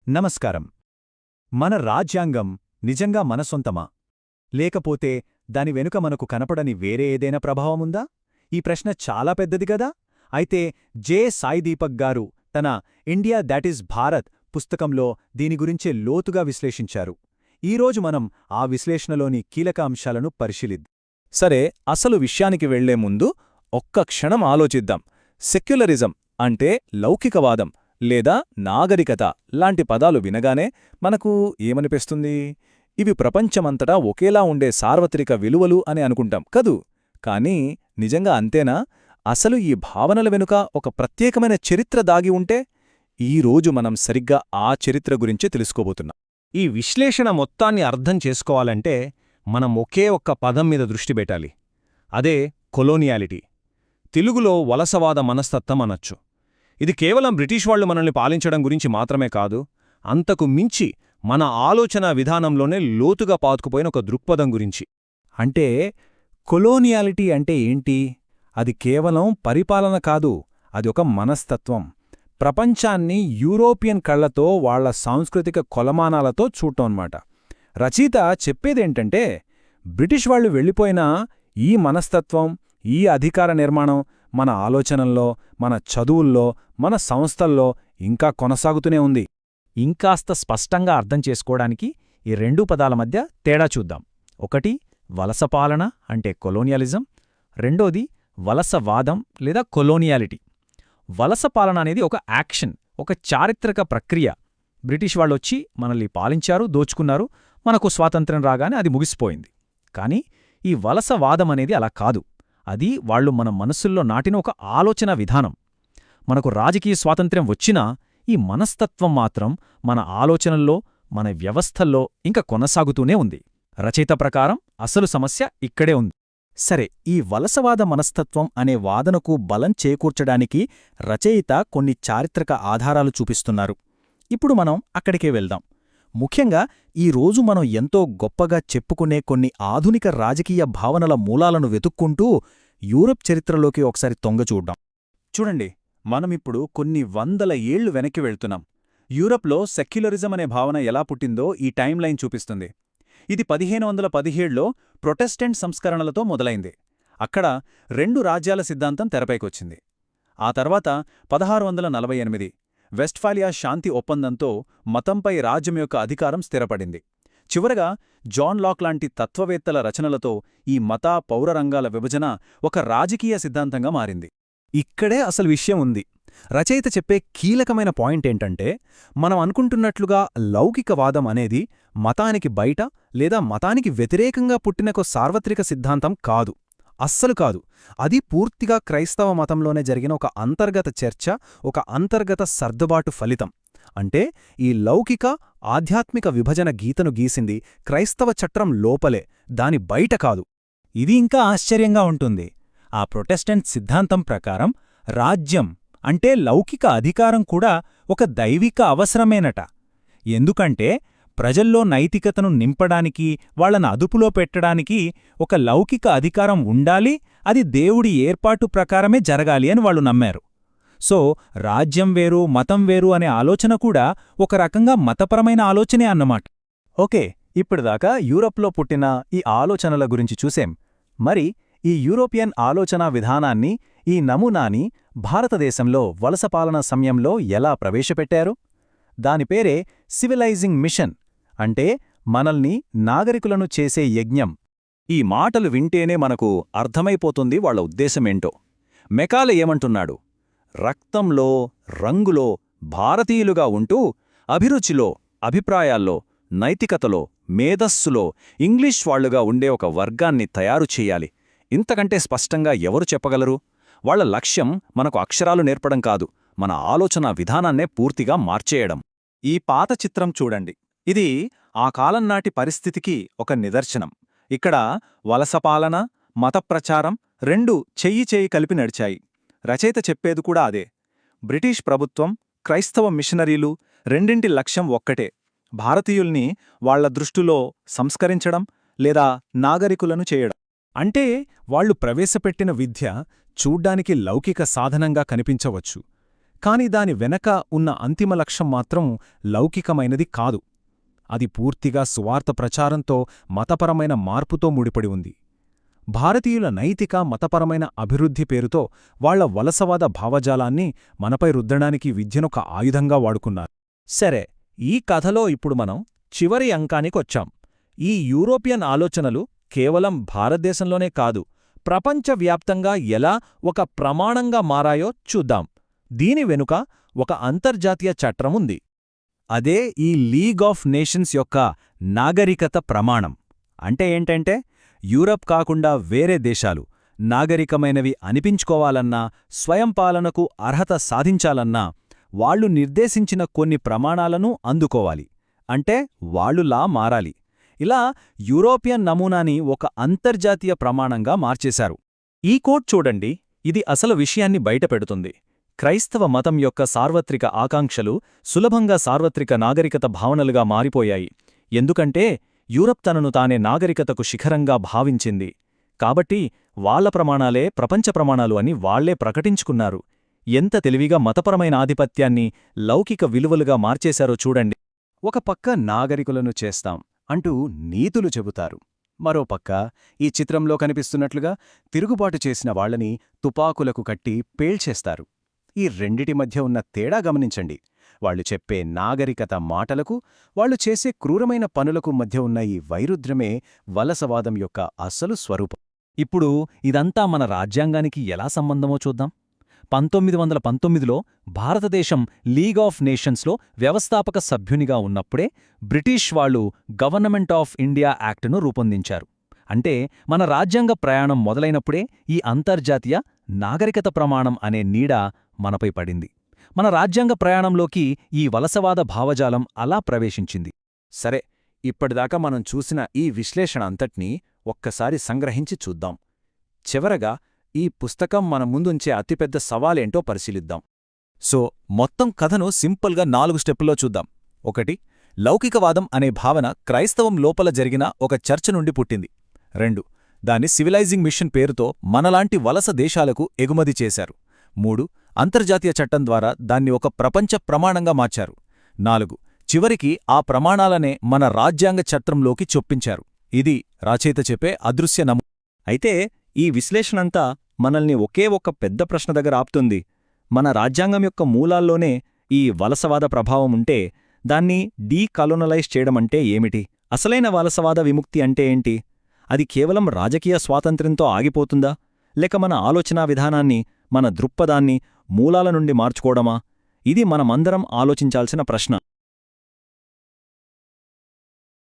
నమస్కారం. మన రాజ్యాంగం నిజంగా మన సొంతమా? లేకపోతే దాని వెనుక మనకు కనపడని వేరే ఏదైనా ప్రభావముందా? ఈ ప్రశ్న చాలా పెద్దది గదా. అయితే సాయి దీపక్ గారు తన ఇండియా దట్ ఈజ్ భారత్ పుస్తకంలో దీని గురించే లోతుగా విశ్లేషించారు. ఈరోజు మనం ఆ విశ్లేషణలోని కీలక అంశాలను పరిశీలిద్దాం. సరే, అసలు విషయానికి వెళ్లే ముందు ఒక్క క్షణం ఆలోచిద్దాం. సెక్యులరిజం అంటే లౌకికవాదం లేదా నాగరికత లాంటి పదాలు వినగానే మనకు ఏమనిపిస్తుంది? ఇవి ప్రపంచమంతటా ఒకేలా ఉండే సార్వత్రిక విలువలు అని అనుకుంటాం కదూ. కానీ నిజంగా అంతేనా? అసలు ఈ భావనల వెనుక ఒక ప్రత్యేకమైన చరిత్ర దాగి ఉంటే? ఈరోజు మనం సరిగ్గా ఆ చరిత్ర గురించే తెలుసుకోబోతున్నాం. ఈ విశ్లేషణ మొత్తాన్ని అర్థం చేసుకోవాలంటే మనం ఒకే ఒక్క పదం మీద దృష్టి పెట్టాలి. అదే కొలోనియాలిటీ. తెలుగులో వలసవాద మనస్తత్వం అనొచ్చు. ఇది కేవలం బ్రిటిష్ వాళ్లు మనల్ని పాలించడం గురించి మాత్రమే కాదు, అంతకు మించి మన ఆలోచనా విధానంలోనే లోతుగా పాతుకుపోయిన ఒక దృక్పథం గురించి. అంటే కొలోనియాలిటీ అంటే ఏంటి? అది కేవలం పరిపాలన కాదు, అది ఒక మనస్తత్వం. ప్రపంచాన్ని యూరోపియన్ కళ్లతో వాళ్ల సాంస్కృతిక కొలమానాలతో చూడటమన్నమాట. రచయిత చెప్పేదేంటంటే బ్రిటిష్ వాళ్లు వెళ్ళిపోయినా ఈ మనస్తత్వం, ఈ అధికార నిర్మాణం మన ఆలోచనల్లో, మన చదువుల్లో, మన సంస్థల్లో ఇంకా కొనసాగుతూనే ఉంది. ఇంకాస్త స్పష్టంగా అర్థం చేసుకోవడానికి ఈ రెండు పదాల మధ్య తేడా చూద్దాం. ఒకటి వలసపాలన అంటే కొలోనియలిజం, రెండోది వలసవాదం లేదా కొలోనియాలిటీ. వలసపాలన అనేది ఒక యాక్షన్, ఒక చారిత్రక ప్రక్రియ. బ్రిటిష్ వాళ్ళొచ్చి మనల్ని పాలించారు, దోచుకున్నారు, మనకు స్వాతంత్ర్యం రాగానే అది ముగిసిపోయింది. కాని ఈ వలసవాదం అనేది అలా కాదు. అది వాళ్లు మన మనస్సుల్లో నాటిన ఒక ఆలోచన విధానం. మనకు రాజకీయ స్వాతంత్ర్యం వచ్చినా ఈ మనస్తత్వం మాత్రం మన ఆలోచనల్లో, మన వ్యవస్థల్లో ఇంకా కొనసాగుతూనే ఉంది. రచయిత ప్రకారం అసలు సమస్య ఇక్కడే ఉంది. సరే, ఈ వలసవాద మనస్తత్వం అనే వాదనకు బలం చేకూర్చడానికి రచయిత కొన్ని చారిత్రక ఆధారాలు చూపిస్తున్నారు. ఇప్పుడు మనం అక్కడికే వెళ్దాం. ముఖ్యంగా ఈరోజు మనం ఎంతో గొప్పగా చెప్పుకునే కొన్ని ఆధునిక రాజకీయ భావనల మూలాలను వెతుక్కుంటూ యూరప్ చరిత్రలోకి ఒకసారి తొంగచూడ్డాం. చూడండి, మనమిప్పుడు కొన్ని వందల ఏళ్లు వెనక్కి వెళ్తున్నాం. యూరప్లో సెక్యులరిజం అనే భావన ఎలా పుట్టిందో ఈ టైంలైన్ చూపిస్తుంది. ఇది 1517లో ప్రొటెస్టెంట్ సంస్కరణలతో మొదలైంది. అక్కడ రెండు రాజ్యాల సిద్ధాంతం తెరపైకొచ్చింది. ఆ తర్వాత 1648 వెస్ట్ఫాలియా శాంతి ఒప్పందంతో మతంపై రాజ్యం యొక్క అధికారం స్థిరపడింది. చివరగా జాన్ లాక్ లాంటి తత్వవేత్తల రచనలతో ఈ మత, పౌర రంగాల విభజన ఒక రాజకీయ సిద్ధాంతంగా మారింది. ఇక్కడే అసలు విషయం ఉంది. రచయిత చెప్పే కీలకమైన పాయింటేంటంటే, మనం అనుకుంటున్నట్లుగా లౌకికవాదం అనేది మతానికి బయట లేదా మతానికి వ్యతిరేకంగా పుట్టినొక సార్వత్రిక సిద్ధాంతం కాదు. అస్సలు కాదు. అది పూర్తిగా క్రైస్తవ మతంలోనే జరిగిన ఒక అంతర్గత చర్చ, ఒక అంతర్గత సర్దుబాటు ఫలితం. అంటే ఈ లౌకిక, ఆధ్యాత్మిక విభజన గీతను గీసింది క్రైస్తవ చట్రం లోపలే, దాని బయట కాదు. ఇది ఇంకా ఆశ్చర్యంగా ఉంటుంది. ఆ ప్రొటెస్టెంట్ సిద్ధాంతం ప్రకారం రాజ్యం అంటే లౌకిక అధికారం కూడా ఒక దైవిక అవసరమేనట. ఎందుకంటే ప్రజల్లో నైతికతను నింపడానికి, వాళ్లను అదుపులో పెట్టడానికి ఒక లౌకిక అధికారం ఉండాలి, అది దేవుడి ఏర్పాటు ప్రకారమే జరగాలి అని వాళ్లు నమ్మారు. సో రాజ్యం వేరు, మతం వేరు అనే ఆలోచన కూడా ఒక రకంగా మతపరమైన ఆలోచనే అన్నమాట. ఓకే, ఇప్పటిదాకా యూరప్లో పుట్టిన ఈ ఆలోచనల గురించి చూసేం. మరి ఈ యూరోపియన్ ఆలోచనా విధానాన్ని, ఈ నమూనాని భారతదేశంలో వలసపాలన సమయంలో ఎలా ప్రవేశపెట్టారు? దాని పేరే సివిలైజింగ్ మిషన్, అంటే మనల్ని నాగరికులను చేసే యజ్ఞం. ఈ మాటలు వింటేనే మనకు అర్థమైపోతుంది వాళ్ల ఉద్దేశమేంటో. మెకాలే ఏమంటున్నాడు? రక్తంలో, రంగులో భారతీయులుగా ఉంటూ అభిరుచిలో, అభిప్రాయాల్లో, నైతికతలో, మేధస్సులో ఇంగ్లీష్ వాళ్లుగా ఉండే ఒక వర్గాన్ని తయారు చెయ్యాలి. ఇంతకంటే స్పష్టంగా ఎవరు చెప్పగలరు? వాళ్ల లక్ష్యం మనకు అక్షరాలు నేర్పడం కాదు, మన ఆలోచనా విధానాన్నే పూర్తిగా మార్చేయడం. ఈ పాత చిత్రం చూడండి. ఇది ఆ కాలం నాటి పరిస్థితికి ఒక నిదర్శనం. ఇక్కడ వలసపాలన, మతప్రచారం రెండూ చెయ్యి చెయ్యి కలిపి నడిచాయి. రచయిత చెప్పేది కూడా అదే. బ్రిటిష్ ప్రభుత్వం, క్రైస్తవ మిషనరీలు రెండింటి లక్ష్యం ఒక్కటే: భారతీయుల్ని వాళ్ల దృష్టిలో సంస్కరించడం లేదా నాగరికులను చేయడం. అంటే వాళ్లు ప్రవేశపెట్టిన విద్య చూడ్డానికి లౌకిక సాధనంగా కనిపించవచ్చు, కాని దాని వెనక ఉన్న అంతిమ లక్ష్యం మాత్రం లౌకికమైనది కాదు. అది పూర్తిగా సువార్త ప్రచారంతో, మతపరమైన మార్పుతో ముడిపడి ఉంది. భారతీయుల నైతిక, మతపరమైన అభివృద్ధి పేరుతో వాళ్ల వలసవాద భావజాలాన్ని మనపై రుద్దడానికి విద్యనొక ఆయుధంగా వాడుకున్నారు. సరే, ఈ కథలో ఇప్పుడు మనం చివరి అంకానికొచ్చాం. ఈ యూరోపియన్ ఆలోచనలు కేవలం భారతదేశంలోనే కాదు, ప్రపంచవ్యాప్తంగా ఎలా ఒక ప్రమాణంగా మారాయో చూద్దాం. దీని వెనుక ఒక అంతర్జాతీయ చట్రముంది. అదే ఈ లీగ్ ఆఫ్ నేషన్స్ యొక్క నాగరికత ప్రమాణం. అంటే ఏంటంటే, యూరప్ కాకుండా వేరే దేశాలు నాగరికమైనవి అనిపించుకోవాలన్నా, స్వయంపాలనకు అర్హత సాధించాలన్నా వాళ్లు నిర్దేశించిన కొన్ని ప్రమాణాలను అందుకోవాలి. అంటే వాళ్లులా మారాలి. ఇలా యూరోపియన్ నమూనాని ఒక అంతర్జాతీయ ప్రమాణంగా మార్చేశారు. ఈ కోట్ చూడండి, ఇది అసలు విషయాన్ని బయటపెడుతుంది. క్రైస్తవ మతం యొక్క సార్వత్రిక ఆకాంక్షలు సులభంగా సార్వత్రిక నాగరికత భావనలుగా మారిపోయాయి. ఎందుకంటే యూరప్ తనను తానే నాగరికతకు శిఖరంగా భావించింది. కాబట్టి వాళ్ల ప్రమాణాలే ప్రపంచ ప్రమాణాలు అని వాళ్లే ప్రకటించుకున్నారు. ఎంత తెలివిగా మతపరమైన ఆధిపత్యాన్ని లౌకిక విలువలుగా మార్చేశారో చూడండి. ఒక పక్క నాగరికులను చేస్తాం అంటూ నీతులు చెబుతారు. మరోపక్క ఈ చిత్రంలో కనిపిస్తున్నట్లుగా తిరుగుబాటు చేసిన వాళ్లని తుపాకులకు కట్టి పేల్చేస్తారు. ఈ రెండిటి మధ్య ఉన్న తేడా గమనించండి. వాళ్లు చెప్పే నాగరికత మాటలకు, వాళ్లు చేసే క్రూరమైన పనులకు మధ్య ఉన్న ఈ వైరుధ్యమే వలసవాదం యొక్క అసలు స్వరూపం. ఇప్పుడు ఇదంతా మన రాజ్యాంగానికి ఎలా సంబంధమో చూద్దాం. 1919లో భారతదేశం లీగ్ ఆఫ్ నేషన్స్లో వ్యవస్థాపక సభ్యునిగా ఉన్నప్పుడే బ్రిటిష్ వాళ్లు గవర్నమెంట్ ఆఫ్ ఇండియా యాక్టును రూపొందించారు. అంటే మన రాజ్యాంగ ప్రయాణం మొదలైనప్పుడే ఈ అంతర్జాతీయ నాగరికత ప్రమాణం అనే నీడ మనపై పడింది. మన రాజ్యాంగ ప్రయాణంలోకి ఈ వలసవాద భావజాలం అలా ప్రవేశించింది. సరే, ఇప్పటిదాకా మనం చూసిన ఈ విశ్లేషణ అంతటినీ ఒక్కసారి సంగ్రహించి చూద్దాం. చివరగా ఈ పుస్తకం మన ముందుంచే అతిపెద్ద సవాలేంటో పరిశీలిద్దాం. సో, మొత్తం కథను సింపుల్గా 4 స్టెప్పుల్లో చూద్దాం. 1. లౌకికవాదం అనే భావన క్రైస్తవం లోపల జరిగిన ఒక చర్చ నుండి పుట్టింది. 2. దాన్ని సివిలైజింగ్ మిషన్ పేరుతో మనలాంటి వలస దేశాలకు ఎగుమతి చేశారు. 3. అంతర్జాతీయ చట్టం ద్వారా దాన్ని ఒక ప్రపంచ ప్రమాణంగా మార్చారు. 4. చివరికి ఆ ప్రమాణాలనే మన రాజ్యాంగ చట్రంలోకి చొప్పించారు. ఇది రచయిత చెప్పే అదృశ్య నమూనా. అయితే ఈ విశ్లేషణంతా మనల్ని ఒకే ఒక పెద్ద ప్రశ్న దగ్గర ఆపుతుంది. మన రాజ్యాంగం యొక్క మూలాల్లోనే ఈ వలసవాద ప్రభావం ఉంటే దాన్ని డీకలోనలైజ్ చేయడమంటే ఏమిటి? అసలైన వలసవాద విముక్తి అంటే ఏంటి? అది కేవలం రాజకీయ స్వాతంత్ర్యంతో ఆగిపోతుందా? లేక మన ఆలోచనా విధానాన్ని, మన దృక్పథాన్ని మూలాల నుండి మార్చుకోవడమా? ఇది మనమందరం ఆలోచించాల్సిన ప్రశ్న.